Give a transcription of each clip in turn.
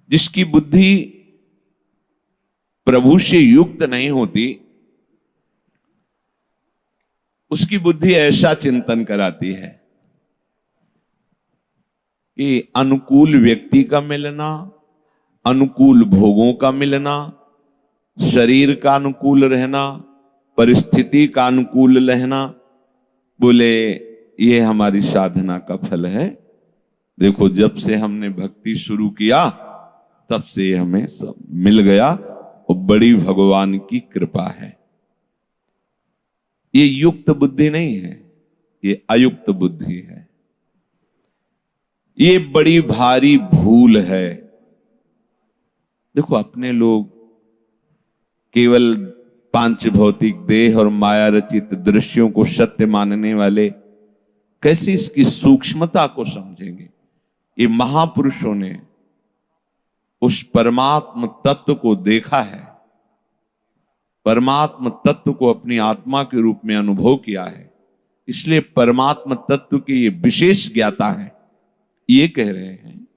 जिसकी बुद्धि प्रभु से युक्त नहीं होती, उसकी बुद्धि ऐसा चिंतन कराती है कि अनुकूल व्यक्ति का मिलना, अनुकूल भोगों का मिलना, शरीर का अनुकूल रहना, परिस्थिति का अनुकूल रहना, बोले ये हमारी साधना का फल है। देखो, जब से हमने भक्ति शुरू किया तब से हमें सब मिल गया और बड़ी भगवान की कृपा है। ये युक्त बुद्धि नहीं है, ये अयुक्त बुद्धि है। ये बड़ी भारी भूल है। देखो, अपने लोग केवल पांच भौतिक देह और माया रचित दृश्यों को सत्य मानने वाले कैसे इसकी सूक्ष्मता को समझेंगे। ये महापुरुषों ने उस परमात्म तत्व को देखा है, परमात्म तत्व को अपनी आत्मा के रूप में अनुभव किया है, इसलिए परमात्म तत्व के ये विशेष ज्ञाता है। ये कह रहे हैं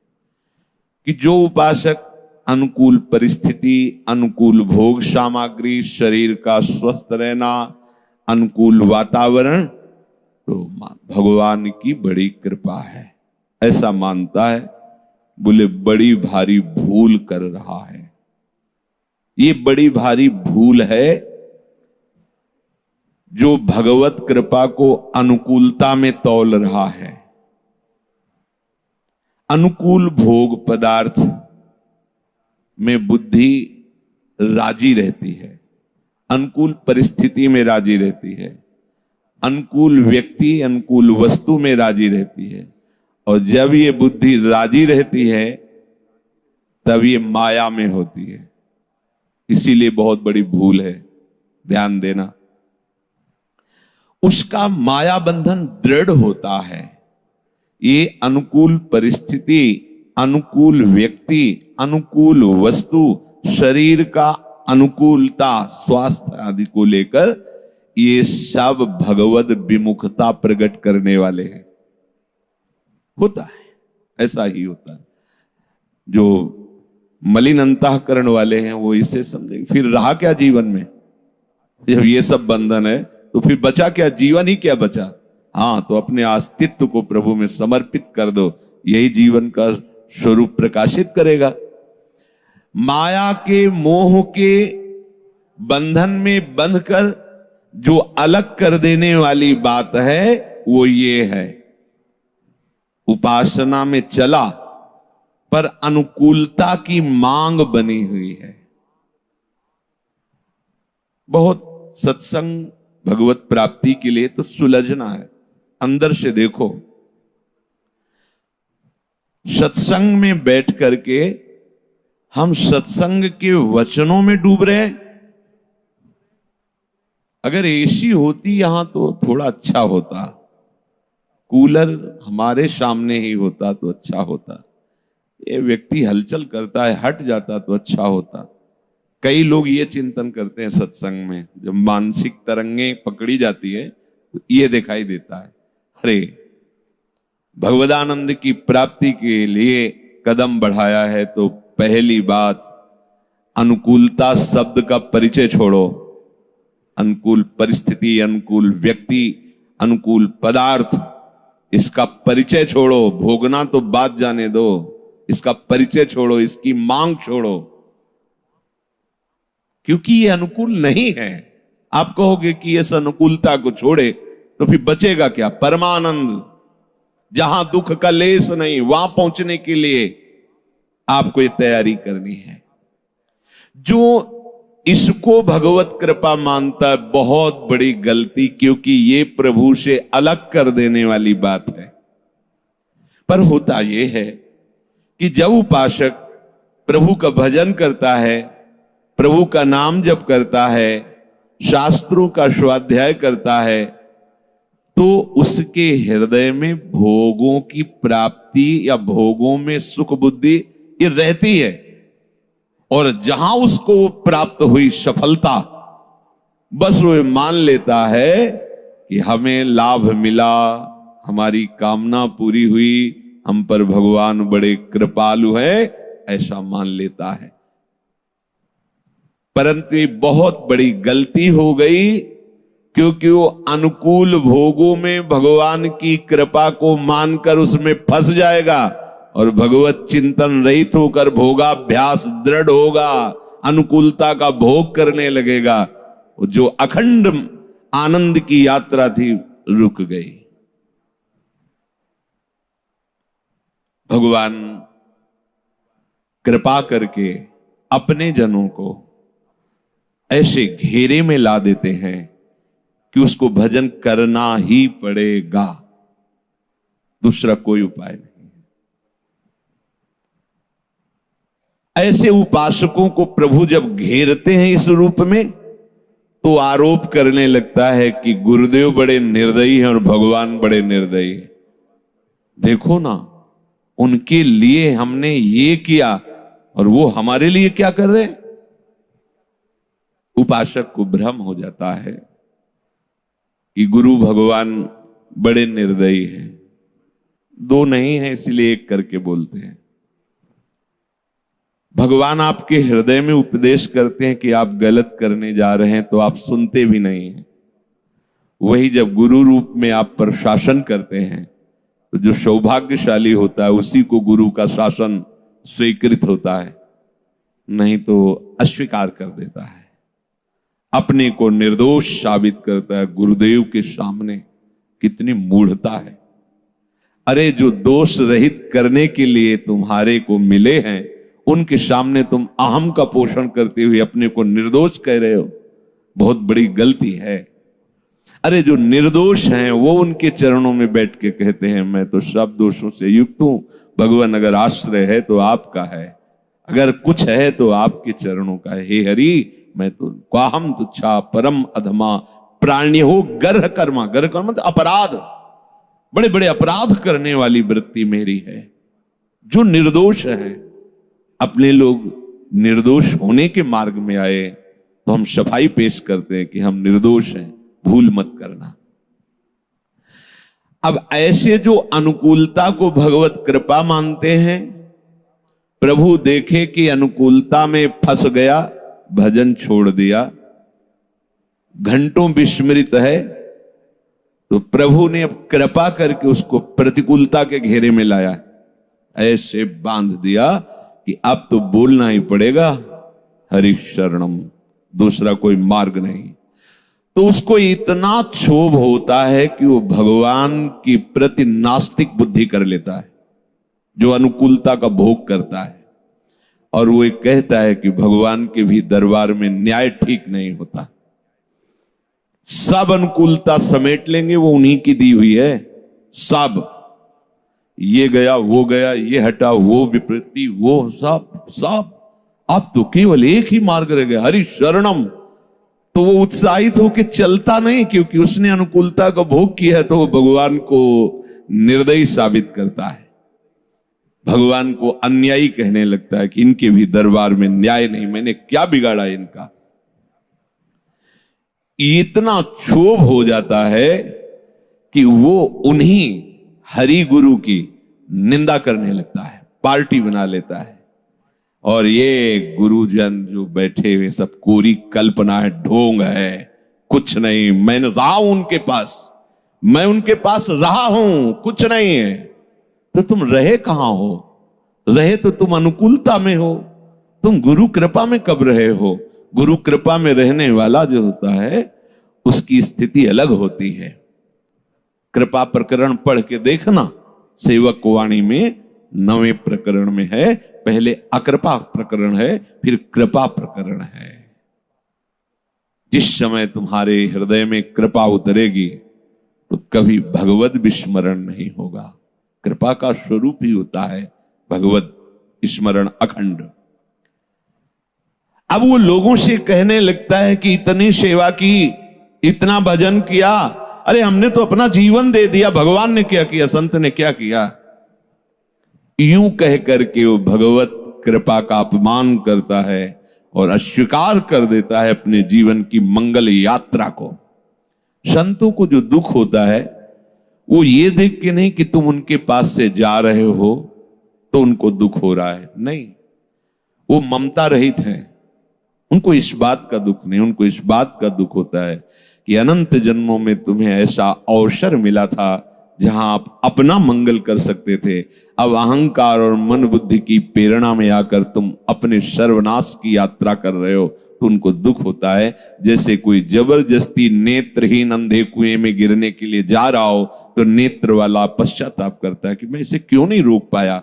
कि जो उपासक अनुकूल परिस्थिति, अनुकूल भोग सामग्री, शरीर का स्वस्थ रहना, अनुकूल वातावरण, तो भगवान की बड़ी कृपा है ऐसा मानता है, बोले बड़ी भारी भूल कर रहा है। ये बड़ी भारी भूल है जो भगवत कृपा को अनुकूलता में तौल रहा है। अनुकूल भोग पदार्थ में बुद्धि राजी रहती है, अनुकूल परिस्थिति में राजी रहती है, अनुकूल व्यक्ति, अनुकूल वस्तु में राजी रहती है। और जब ये बुद्धि राजी रहती है तब ये माया में होती है। इसीलिए बहुत बड़ी भूल है, ध्यान देना। उसका माया बंधन दृढ़ होता है। ये अनुकूल परिस्थिति, अनुकूल व्यक्ति, अनुकूल वस्तु, शरीर का अनुकूलता, स्वास्थ्य आदि को लेकर ये सब भगवद विमुखता प्रकट करने वाले हैं। होता है, ऐसा ही होता है। जो मलिन अंतःकरण वाले हैं वो इसे समझेंगे, फिर रहा क्या जीवन में? जब ये सब बंधन है तो फिर बचा क्या? जीवन ही क्या बचा? हाँ, तो अपने अस्तित्व को प्रभु में समर्पित कर दो, यही जीवन का स्वरूप प्रकाशित करेगा। माया के मोह के बंधन में बंधकर जो अलग कर देने वाली बात है वो ये है, उपासना में चला पर अनुकूलता की मांग बनी हुई है। बहुत सत्संग भगवत प्राप्ति के लिए तो सुलझना है, अंदर से देखो। सत्संग में बैठ करके हम सत्संग के वचनों में डूब रहे हैं। अगर एसी होती यहां तो थोड़ा अच्छा होता, कूलर हमारे सामने ही होता तो अच्छा होता। ये व्यक्ति हलचल करता है, हट जाता तो अच्छा होता। कई लोग ये चिंतन करते हैं सत्संग में, जब मानसिक तरंगे पकड़ी जाती है तो ये दिखाई देता है, अरे भगवदानंद की प्राप्ति के लिए कदम बढ़ाया है तो पहली बात अनुकूलता शब्द का परिचय छोड़ो। अनुकूल परिस्थिति, अनुकूल व्यक्ति, अनुकूल पदार्थ, इसका परिचय छोड़ो। भोगना तो बात जाने दो, इसका परिचय छोड़ो, इसकी मांग छोड़ो, क्योंकि ये अनुकूल नहीं है। आप कहोगे कि इस अनुकूलता को छोड़े तो फिर बचेगा क्या? परमानंद, जहां दुख का लेस नहीं, वहां पहुंचने के लिए आपको ये तैयारी करनी है। जो इसको भगवत कृपा मानता है, बहुत बड़ी गलती, क्योंकि ये प्रभु से अलग कर देने वाली बात है। पर होता यह है कि जब उपासक प्रभु का भजन करता है, प्रभु का नाम जप करता है, शास्त्रों का स्वाध्याय करता है, तो उसके हृदय में भोगों की प्राप्ति या भोगों में सुख बुद्धि ये रहती है। और जहां उसको प्राप्त हुई सफलता, बस वो मान लेता है कि हमें लाभ मिला, हमारी कामना पूरी हुई, हम पर भगवान बड़े कृपालु हैं, ऐसा मान लेता है। परंतु ये बहुत बड़ी गलती हो गई, क्योंकि वो अनुकूल भोगों में भगवान की कृपा को मानकर उसमें फंस जाएगा और भगवत चिंतन रहित होकर भोगाभ्यास दृढ़ होगा, अनुकूलता का भोग करने लगेगा। जो अखंड आनंद की यात्रा थी रुक गई। भगवान कृपा करके अपने जनों को ऐसे घेरे में ला देते हैं कि उसको भजन करना ही पड़ेगा, दूसरा कोई उपाय नहीं। ऐसे उपासकों को प्रभु जब घेरते हैं इस रूप में, तो आरोप करने लगता है कि गुरुदेव बड़े निर्दयी हैं और भगवान बड़े निर्दयी हैं। देखो ना, उनके लिए हमने ये किया और वो हमारे लिए क्या कर रहे हैं। उपासक को भ्रम हो जाता है कि गुरु भगवान बड़े निर्दयी हैं। दो नहीं है इसलिए एक करके बोलते हैं। भगवान आपके हृदय में उपदेश करते हैं कि आप गलत करने जा रहे हैं, तो आप सुनते भी नहीं हैं। वही जब गुरु रूप में आप पर शासन करते हैं, तो जो सौभाग्यशाली होता है उसी को गुरु का शासन स्वीकृत होता है, नहीं तो अस्वीकार कर देता है, अपने को निर्दोष साबित करता है। गुरुदेव के सामने कितनी मूढ़ता है। अरे जो दोष रहित करने के लिए तुम्हारे को मिले हैं, उनके सामने तुम अहम का पोषण करते हुए अपने को निर्दोष कह रहे हो, बहुत बड़ी गलती है। अरे जो निर्दोष हैं वो उनके चरणों में बैठ के कहते हैं मैं तो सब दोषों से युक्त हूं, भगवान अगर आश्रय है तो आपका है, अगर कुछ है तो आपके चरणों का है। हे हरि, मैं तो क्वाहम तुच्छा परम अधमा प्राण्यो गर्ह कर्मा। गर्ह कर्म मतलब अपराध, बड़े बड़े अपराध करने वाली वृत्ति मेरी है। जो निर्दोष है, अपने लोग निर्दोष होने के मार्ग में आए तो हम सफाई पेश करते हैं कि हम निर्दोष हैं, भूल मत करना। अब ऐसे जो अनुकूलता को भगवत कृपा मानते हैं, प्रभु देखे कि अनुकूलता में फंस गया, भजन छोड़ दिया, घंटों विस्मृत है, तो प्रभु ने अब कृपा करके उसको प्रतिकूलता के घेरे में लाया, ऐसे बांध दिया कि अब तो बोलना ही पड़ेगा हरि शरणम, दूसरा कोई मार्ग नहीं। तो उसको इतना क्षोभ होता है कि वो भगवान की प्रति नास्तिक बुद्धि कर लेता है, जो अनुकूलता का भोग करता है, और वो एक कहता है कि भगवान के भी दरबार में न्याय ठीक नहीं होता। सब अनुकूलता समेट लेंगे, वो उन्हीं की दी हुई है। सब, ये गया वो गया, ये हटा वो विपत्ति, वो सब सब, अब तो केवल एक ही मार्ग रह गया, हरि शरणम। तो वो उत्साहित होकर चलता नहीं, क्योंकि उसने अनुकूलता का भोग किया है, तो वो भगवान को निर्दयी साबित करता है, भगवान को अन्यायी कहने लगता है कि इनके भी दरबार में न्याय नहीं, मैंने क्या बिगाड़ा इनका। इतना क्षोभ हो जाता है कि वो उन्हीं हरि गुरु की निंदा करने लगता है, पार्टी बना लेता है। और ये गुरुजन जो बैठे हुए सब कोरी कल्पना है, ढोंग है, कुछ नहीं, मैंने रहा हूं उनके पास, मैं उनके पास रहा हूं, कुछ नहीं है। तो तुम रहे कहां हो? रहे तो तुम अनुकूलता में हो, तुम गुरु कृपा में कब रहे हो? गुरु कृपा में रहने वाला जो होता है उसकी स्थिति अलग होती है। कृपा प्रकरण पढ़ के देखना, सेवक वाणी में 9वें प्रकरण में है, पहले अकृपा प्रकरण है, फिर कृपा प्रकरण है। जिस समय तुम्हारे हृदय में कृपा उतरेगी तो कभी भगवत विस्मरण नहीं होगा। कृपा का स्वरूप ही होता है भगवत स्मरण अखंड। अब वो लोगों से कहने लगता है कि इतनी सेवा की, इतना भजन किया, अरे हमने तो अपना जीवन दे दिया, भगवान ने क्या किया, संत ने क्या किया? यूं कह करके वो भगवत कृपा का अपमान करता है और अस्वीकार कर देता है अपने जीवन की मंगल यात्रा को। संतों को जो दुख होता है वो ये देख के नहीं कि तुम उनके पास से जा रहे हो तो उनको दुख हो रहा है, नहीं, वो ममता रहित है, उनको इस बात का दुख नहीं, उनको इस बात का दुख होता है कि अनंत जन्मों में तुम्हें ऐसा अवसर मिला था जहां आप अपना मंगल कर सकते थे, अब अहंकार और मन बुद्धि की प्रेरणा में आकर तुम अपने सर्वनाश की यात्रा कर रहे हो, तो उनको दुख होता है। जैसे कोई जबरदस्ती नेत्रहीन अंधे कुएं में गिरने के लिए जा रहा हो तो नेत्र वाला पश्चाताप करता है कि मैं इसे क्यों नहीं रोक पाया,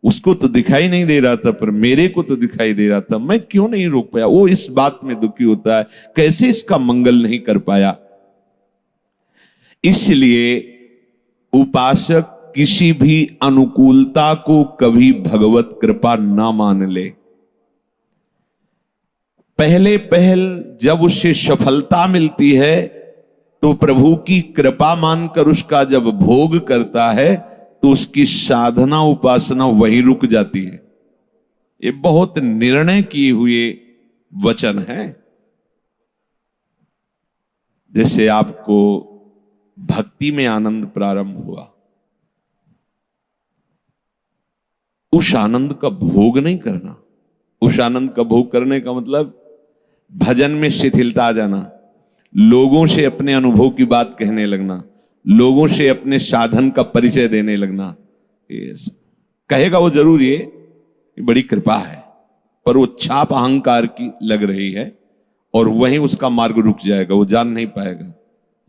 उसको तो दिखाई नहीं दे रहा था पर मेरे को तो दिखाई दे रहा था, मैं क्यों नहीं रोक पाया। वो इस बात में दुखी होता है, कैसे इसका मंगल नहीं कर पाया। इसलिए उपासक किसी भी अनुकूलता को कभी भगवत कृपा ना मान ले। पहले पहल जब उससे सफलता मिलती है तो प्रभु की कृपा मानकर उसका जब भोग करता है तो उसकी साधना उपासना वहीं रुक जाती है। ये बहुत निर्णय किए हुए वचन है। जैसे आपको भक्ति में आनंद प्रारंभ हुआ, उस आनंद का भोग नहीं करना। उस आनंद का भोग करने का मतलब भजन में शिथिलता आ जाना, लोगों से अपने अनुभव की बात कहने लगना, लोगों से अपने साधन का परिचय देने लगना। कहेगा वो जरूर ये बड़ी कृपा है, पर वो छाप अहंकार की लग रही है और वहीं उसका मार्ग रुक जाएगा, वो जान नहीं पाएगा।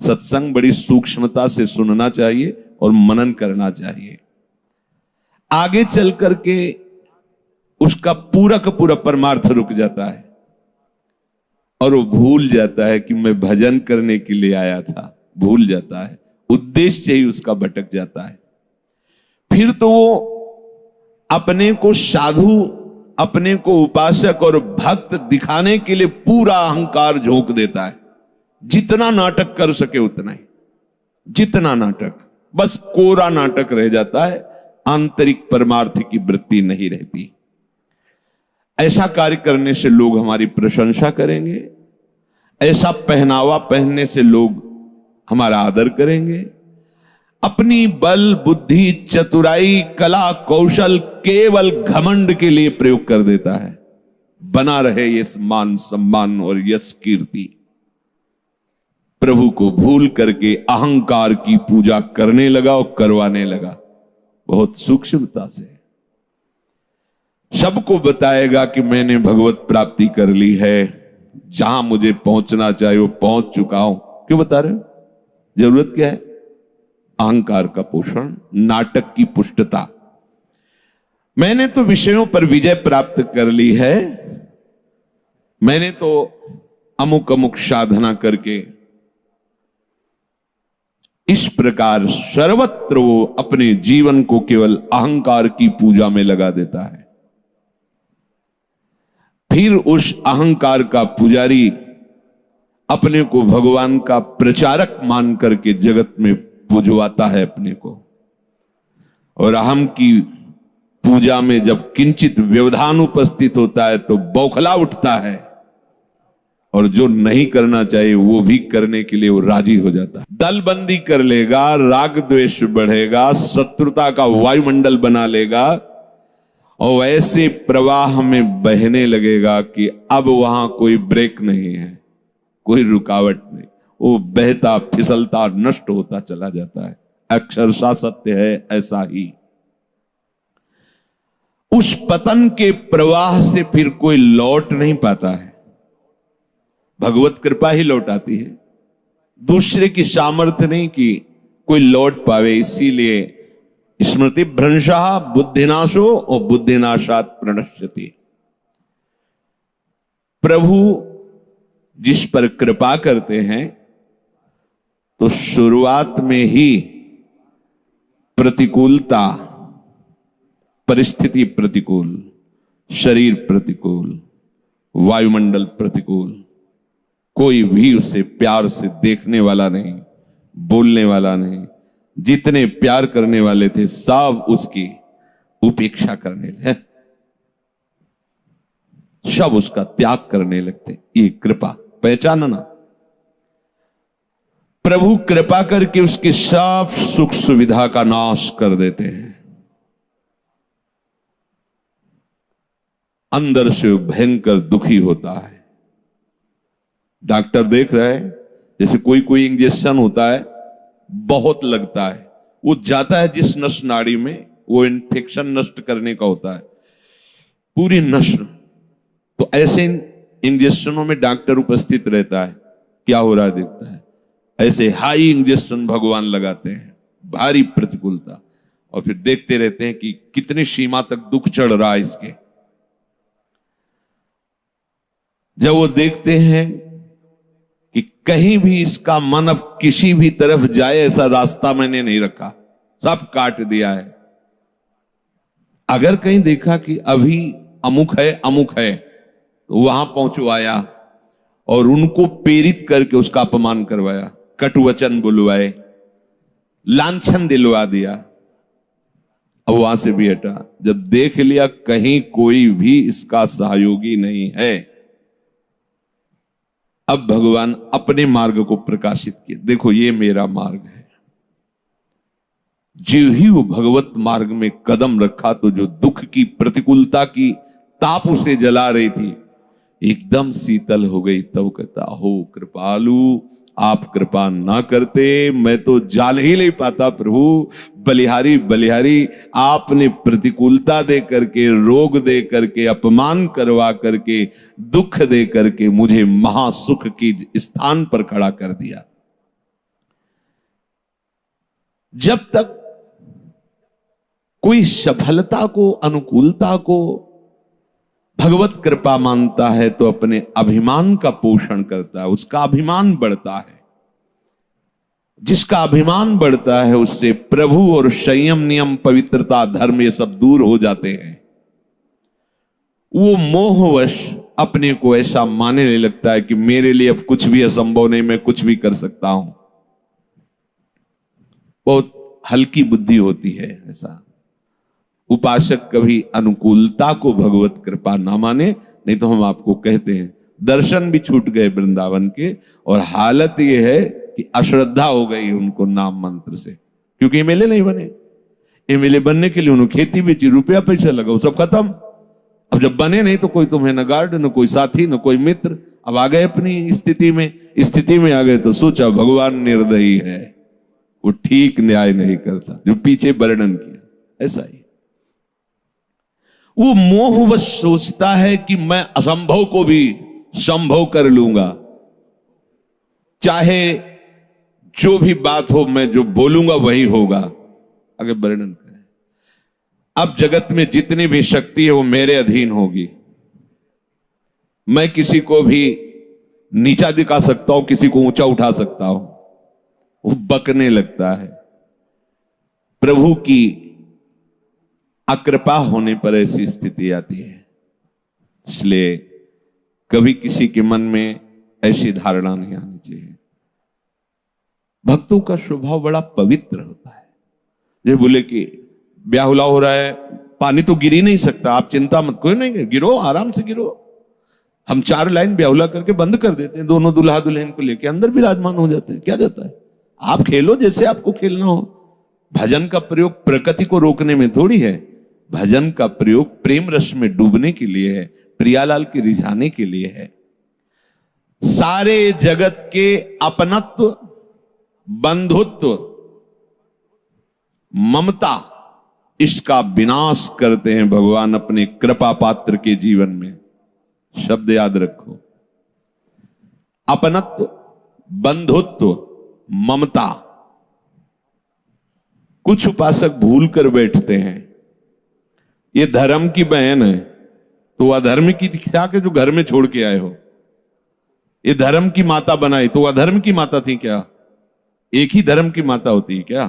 सत्संग बड़ी सूक्ष्मता से सुनना चाहिए और मनन करना चाहिए। आगे चल करके उसका पूरा का पूरा परमार्थ रुक जाता है और वो भूल जाता है कि मैं भजन करने के लिए आया था, भूल जाता है, उद्देश्य ही उसका भटक जाता है। फिर तो वो अपने को साधु, अपने को उपासक और भक्त दिखाने के लिए पूरा अहंकार झोंक देता है। जितना नाटक कर सके उतना ही, जितना नाटक, बस कोरा नाटक रह जाता है, आंतरिक परमार्थ की वृत्ति नहीं रहती। ऐसा कार्य करने से लोग हमारी प्रशंसा करेंगे, ऐसा पहनावा पहनने से लोग हमारा आदर करेंगे। अपनी बल बुद्धि चतुराई कला कौशल केवल घमंड के लिए प्रयोग कर देता है, बना रहे ये मान सम्मान और यश कीर्ति। प्रभु को भूल करके अहंकार की पूजा करने लगा और करवाने लगा, बहुत सूक्ष्मता से। सबको बताएगा कि मैंने भगवत प्राप्ति कर ली है, जहां मुझे पहुंचना चाहिए वो पहुंच चुका हूं। क्यों बता रहे हो? जरूरत क्या है? अहंकार का पोषण, नाटक की पुष्टता। मैंने तो विषयों पर विजय प्राप्त कर ली है, मैंने तो अमुक अमुक साधना करके। इस प्रकार सर्वत्र वो अपने जीवन को केवल अहंकार की पूजा में लगा देता है। फिर उस अहंकार का पुजारी अपने को भगवान का प्रचारक मान करके जगत में पुजवाता है अपने को, और अहम की पूजा में जब किंचित व्यवधान उपस्थित होता है तो बौखला उठता है, और जो नहीं करना चाहिए वो भी करने के लिए वो राजी हो जाता है। दलबंदी कर लेगा, राग द्वेष बढ़ेगा, शत्रुता का वायुमंडल बना लेगा और ऐसे प्रवाह में बहने लगेगा कि अब वहां कोई ब्रेक नहीं है, कोई रुकावट नहीं, वो बहता फिसलता नष्ट होता चला जाता है। अक्षरशः सत्य है ऐसा ही। उस पतन के प्रवाह से फिर कोई लौट नहीं पाता है, भगवत कृपा ही लौट आती है, दूसरे की सामर्थ्य नहीं कि कोई लौट पावे। इसीलिए स्मृति भ्रंशः बुद्धिनाशो और बुद्धिनाशात् प्रणश्यति। प्रभु जिस पर कृपा करते हैं तो शुरुआत में ही प्रतिकूलता, परिस्थिति प्रतिकूल, शरीर प्रतिकूल, वायुमंडल प्रतिकूल, कोई भी उसे प्यार से देखने वाला नहीं, बोलने वाला नहीं। जितने प्यार करने वाले थे सब उसकी उपेक्षा करने लगे, सब उसका त्याग करने लगते। ये कृपा पहचाना ना। प्रभु कृपा करके उसके सब सुख सुविधा का नाश कर देते हैं। अंदर से भयंकर दुखी होता है। डॉक्टर देख रहा है, जैसे कोई कोई इंजेक्शन होता है, बहुत लगता है, वो जाता है जिस नस नाड़ी में, वो इन्फेक्शन नष्ट करने का होता है, पूरी नस। तो ऐसे इंजेक्शनों में डॉक्टर उपस्थित रहता है, क्या हो रहा है देखता है। ऐसे हाई इंजेक्शन भगवान लगाते हैं, भारी प्रतिकूलता, और फिर देखते रहते हैं कि कितनी सीमा तक दुख चढ़ रहा है इसके। जब वो देखते हैं कि कहीं भी इसका मन अब किसी भी तरफ जाए ऐसा रास्ता मैंने नहीं रखा, सब काट दिया है। अगर कहीं देखा कि अभी अमुक है तो वहां पहुंचवाया और उनको प्रेरित करके उसका अपमान करवाया, कटुवचन बुलवाए, लांछन दिलवा दिया। अब वहां से भी हटा। जब देख लिया कहीं कोई भी इसका सहयोगी नहीं है, अब भगवान अपने मार्ग को प्रकाशित किए, देखो ये मेरा मार्ग है। जो ही वो भगवत मार्ग में कदम रखा तो जो दुख की प्रतिकूलता की ताप उसे जला रही थी एकदम शीतल हो गई। तब कहता, हो कृपालु, आप कृपा ना करते मैं तो जान ही नहीं पाता प्रभु। बलिहारी बलिहारी, आपने प्रतिकूलता दे करके, रोग दे करके, अपमान करवा करके, दुख दे करके मुझे महासुख की स्थान पर खड़ा कर दिया। जब तक कोई सफलता को, अनुकूलता को भगवत कृपा मानता है तो अपने अभिमान का पोषण करता है, उसका अभिमान बढ़ता है। जिसका अभिमान बढ़ता है उससे प्रभु और संयम, नियम, पवित्रता, धर्म ये सब दूर हो जाते हैं। वो मोहवश अपने को ऐसा मानने लगता है कि मेरे लिए अब कुछ भी असंभव नहीं, मैं कुछ भी कर सकता हूं। बहुत हल्की बुद्धि होती है ऐसा। उपासक कभी अनुकूलता को भगवत कृपा ना माने, नहीं तो हम आपको कहते हैं दर्शन भी छूट गए वृंदावन के, और हालत यह है कि अश्रद्धा हो गई उनको नाम मंत्र से, क्योंकि एमएलए नहीं बने। एमएलए बनने के लिए उन्होंने खेती बेची, रुपया पैसा लगा, सब खत्म। अब जब बने नहीं तो कोई तुम्हें न गार्ड, न कोई साथी, न कोई मित्र। अब आ गए अपनी स्थिति में आ गए तो सोचा भगवान निर्दयी है, वो ठीक न्याय नहीं करता, जो पीछे वर्णन किया। ऐसा ही वो मोहवश सोचता है कि मैं असंभव को भी संभव कर लूंगा, चाहे जो भी बात हो, मैं जो बोलूंगा वही होगा। आगे वर्णन करें, अब जगत में जितनी भी शक्ति है वो मेरे अधीन होगी। मैं किसी को भी नीचा दिखा सकता हूं, किसी को ऊंचा उठा सकता हूं। वो बकने लगता है। प्रभु की अकृपा होने पर ऐसी स्थिति आती है। इसलिए कभी किसी के मन में ऐसी धारणा नहीं आनी चाहिए। भक्तों का स्वभाव बड़ा पवित्र होता है। ये बोले कि ब्याहुला हो रहा है, पानी तो गिर ही नहीं सकता, आप चिंता मत, कोई नहीं, गिरो, आराम से गिरो। हम 4 लाइन ब्याहुला करके बंद कर देते हैं, दोनों दुल्हा दुल्हन को लेके अंदर विराजमान हो जाते हैं। क्या जाता है, आप खेलो जैसे आपको खेलना हो। भजन का प्रयोग प्रकृति को रोकने में थोड़ी है, भजन का प्रयोग प्रेम रस में डूबने के लिए है, प्रियालाल के रिझाने के लिए है। सारे जगत के अपनत्व, बंधुत्व, ममता, इसका विनाश करते हैं भगवान अपने कृपा पात्र के जीवन में। शब्द याद रखो, अपनत्व, बंधुत्व, ममता। कुछ उपासक भूल कर बैठते हैं, ये धर्म की बहन है तो अधर्म की दिखा के जो घर में छोड़ के आए हो। ये धर्म की माता बनाई तो अधर्म की माता थी क्या? एक ही धर्म की माता होती है क्या?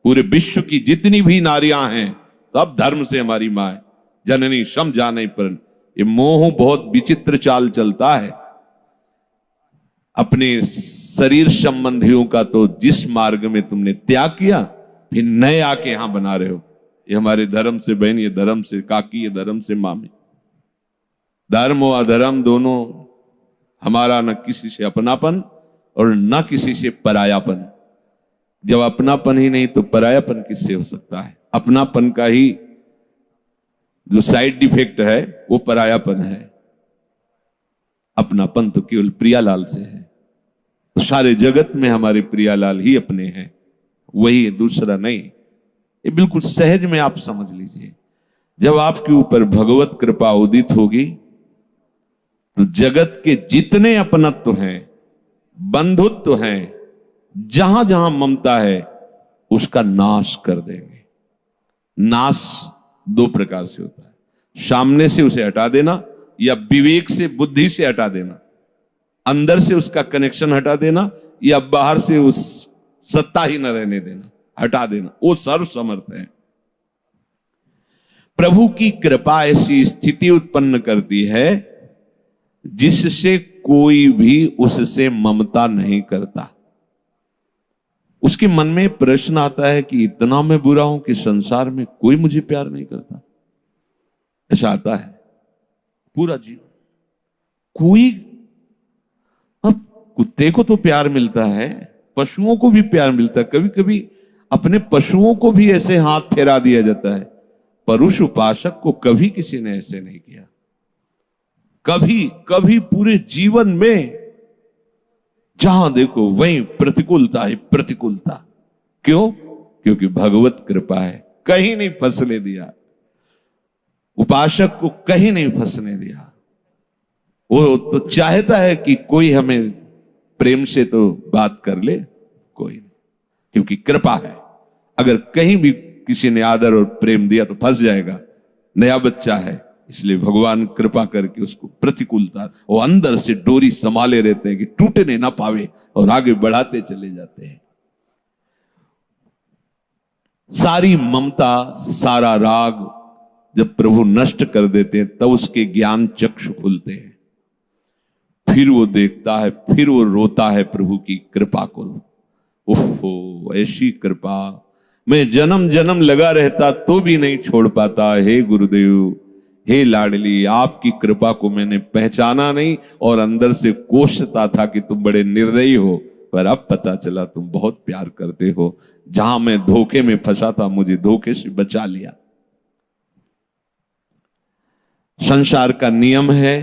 पूरे विश्व की जितनी भी नारियां हैं सब धर्म से हमारी मां है। जननी सम जाने पर। ये मोह बहुत विचित्र चाल चलता है। अपने शरीर संबंधियों का तो जिस मार्ग में तुमने त्याग किया, फिर नए आके यहां बना रहे हो। ये हमारे धर्म से बहन, ये धर्म से काकी, ये धर्म से मामी। धर्म और अधर्म दोनों हमारा, न किसी से अपनापन और न किसी से परायापन। जब अपनापन ही नहीं तो परायापन किससे हो सकता है? अपनापन का ही जो साइड डिफेक्ट है वो परायापन है, अपनापन तो केवल प्रियालाल से है। तो सारे जगत में हमारे प्रियालाल ही अपने हैं, वही है, दूसरा नहीं। ये बिल्कुल सहज में आप समझ लीजिए। जब आपके ऊपर भगवत कृपा उदित होगी तो जगत के जितने अपनत्व हैं, बंधुत्व हैं, जहां जहां ममता है, उसका नाश कर देंगे। नाश दो प्रकार से होता है, सामने से उसे हटा देना या विवेक से, बुद्धि से हटा देना, अंदर से उसका कनेक्शन हटा देना या बाहर से उस सत्ता ही न रहने देना, हटा देना। वो सर्व समर्थ है। प्रभु की कृपा ऐसी स्थिति उत्पन्न करती है जिससे कोई भी उससे ममता नहीं करता। उसके मन में प्रश्न आता है कि इतना मैं बुरा हूं कि संसार में कोई मुझे प्यार नहीं करता। ऐसा आता है पूरा जीवन। कोई, अब कुत्ते को तो प्यार मिलता है, पशुओं को भी प्यार मिलता है, कभी कभी अपने पशुओं को भी ऐसे हाथ फेरा दिया जाता है। परुष उपासक को कभी किसी ने ऐसे नहीं किया, कभी कभी पूरे जीवन में। जहां देखो वहीं प्रतिकूलता ही प्रतिकूलता। क्यों? क्योंकि भगवत कृपा है, कहीं नहीं फंसने दिया, उपासक को कहीं नहीं फंसने दिया। वो तो चाहता है कि कोई हमें प्रेम से तो बात कर ले, कोई नहीं, क्योंकि कृपा है। अगर कहीं भी किसी ने आदर और प्रेम दिया तो फंस जाएगा, नया बच्चा है, इसलिए भगवान कृपा करके उसको प्रतिकूलता, वो अंदर से डोरी संभाले रहते हैं कि टूटने ना पावे, और आगे बढ़ाते चले जाते हैं। सारी ममता, सारा राग जब प्रभु नष्ट कर देते हैं तब उसके ज्ञान चक्षु खुलते हैं। फिर वो देखता है, फिर वो रोता है प्रभु की कृपा को। ओहो, ऐसी कृपा मैं जन्म जन्म लगा रहता तो भी नहीं छोड़ पाता। हे गुरुदेव, हे लाडली, आपकी कृपा को मैंने पहचाना नहीं और अंदर से कोसता था कि तुम बड़े निर्दयी हो, पर अब पता चला तुम बहुत प्यार करते हो। जहां मैं धोखे में फंसा था, मुझे धोखे से बचा लिया। संसार का नियम है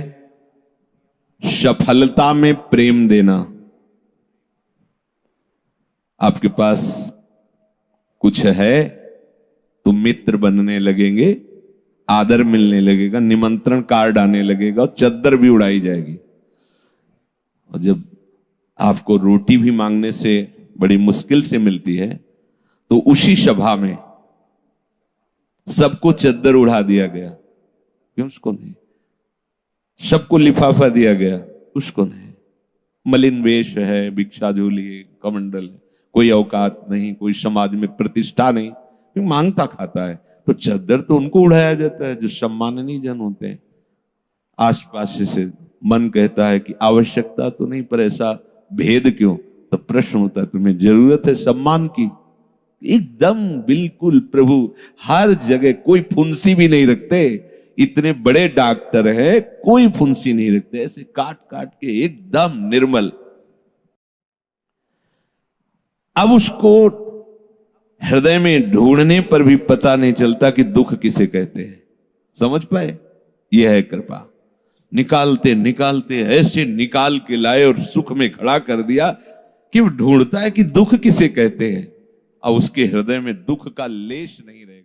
सफलता में प्रेम देना। आपके पास कुछ है तो मित्र बनने लगेंगे, आदर मिलने लगेगा, निमंत्रण कार्ड आने लगेगा और चद्दर भी उड़ाई जाएगी। और जब आपको रोटी भी मांगने से बड़ी मुश्किल से मिलती है तो उसी सभा में सबको चद्दर उड़ा दिया गया। क्यों? उसको नहीं। सबको लिफाफा दिया गया, उसको नहीं। मलिन वेश है, भिक्षा झोली है, कमंडल है, कोई औकात नहीं, कोई समाज में प्रतिष्ठा नहीं, मांगता खाता है। तो चद्दर तो उनको उड़ाया जाता है जो सम्माननीय जन होते हैं। आसपास से मन कहता है कि आवश्यकता तो नहीं, पर ऐसा भेद क्यों? तो प्रश्न होता है, तुम्हें जरूरत है सम्मान की? एकदम बिल्कुल प्रभु हर जगह, कोई फुंसी भी नहीं रखते। इतने बड़े डॉक्टर है, कोई फुंसी नहीं रखते, ऐसे काट काट के एकदम निर्मल। अब उसको हृदय में ढूंढने पर भी पता नहीं चलता कि दुख किसे कहते हैं। समझ पाए? यह है कृपा। निकालते निकालते ऐसे निकाल के लाए और सुख में खड़ा कर दिया कि वो ढूंढता है कि दुख किसे कहते हैं। अब उसके हृदय में दुख का लेश नहीं रहे।